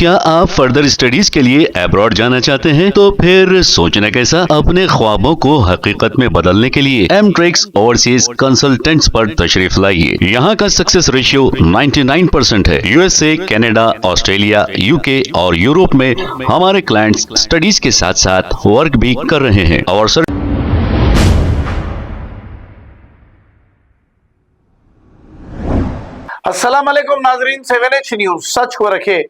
क्या आप further studies के लिए अब्रॉड जाना चाहते हैं? तो फिर सोचना कैसा, अपने ख्वाबों को हकीकत में बदलने के लिए एमट्रिक्स ओवरसीज कंसल्टेंट्स पर तशरीफ लाइए। यहाँ का सक्सेस रेशियो 99% है। यूएसए, कनाडा, ऑस्ट्रेलिया, यूके और यूरोप में हमारे क्लाइंट्स स्टडीज के साथ साथ वर्क भी कर रहे हैं और अस्सलाम वालेकुम नाजरीन, 7H न्यूज सच को रखे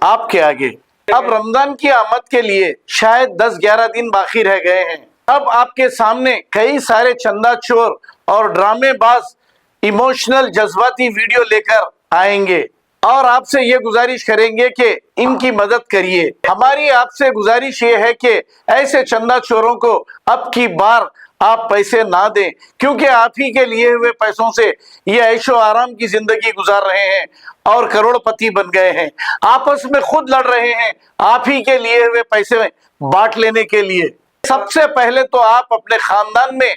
आपके आगे। अब रमजान की आमद के लिए शायद 10-11 दिन बाकी रह गए हैं। अब आपके सामने कई सारे चंदा चोर और ड्रामेबाज इमोशनल जज्बाती वीडियो लेकर आएंगे और आपसे ये गुजारिश करेंगे कि इनकी मदद करिए। हमारी आपसे गुजारिश ये है कि ऐसे चंदा चोरों को अब की बार आप पैसे ना दें, क्योंकि आप ही के लिए हुए पैसों से ये ऐशो आराम की जिंदगी गुजार रहे हैं और करोड़पति बन गए हैं। आपस में खुद लड़ रहे हैं आप ही के लिए हुए पैसे बांट लेने के लिए। सबसे पहले तो आप अपने खानदान में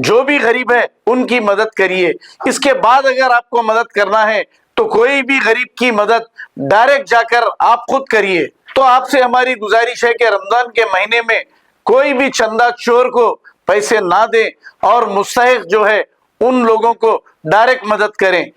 जो भी गरीब है उनकी मदद करिए। इसके बाद अगर आपको मदद करना है तो कोई भी गरीब की मदद डायरेक्ट जाकर आप खुद करिए। तो आपसे हमारी गुजारिश है कि रमजान के महीने में कोई भी चंदा चोर को पैसे ना दें और मुस्तहिक जो है उन लोगों को डायरेक्ट मदद करें।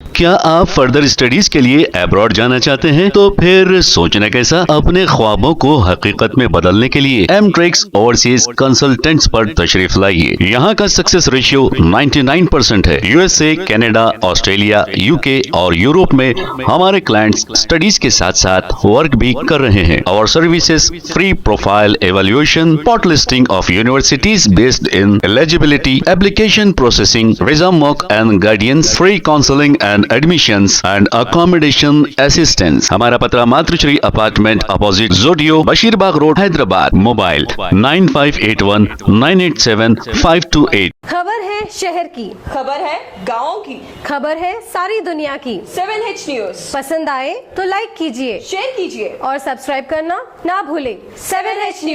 क्या आप फर्दर स्टडीज के लिए अब्रॉड जाना चाहते हैं? तो फिर सोचना कैसा, अपने ख्वाबों को हकीकत में बदलने के लिए एमट्रिक्स ओवरसीज कंसल्टेंट्स पर तशरीफ लाइए। यहाँ का सक्सेस रेशियो 99% है। यूएसए, कनाडा, ऑस्ट्रेलिया, यूके और यूरोप में हमारे क्लाइंट्स स्टडीज के साथ साथ वर्क भी कर रहे हैं और services free profile evaluation, spot listing of universities based in eligibility, application processing, visa mock and guidance, free counselling and admissions and accommodation assistance. हमारा पता मातृश्री अपार्टमेंट अपोजिट जोडियो, बशीरबाग रोड, हैदराबाद। मोबाइल 9581987528। खबर है शहर की, खबर है गाँव की, खबर है सारी दुनिया की। 7H न्यूज पसंद आए तो लाइक कीजिए, शेयर कीजिए और सब्सक्राइब करना ना भूलें। 7H news.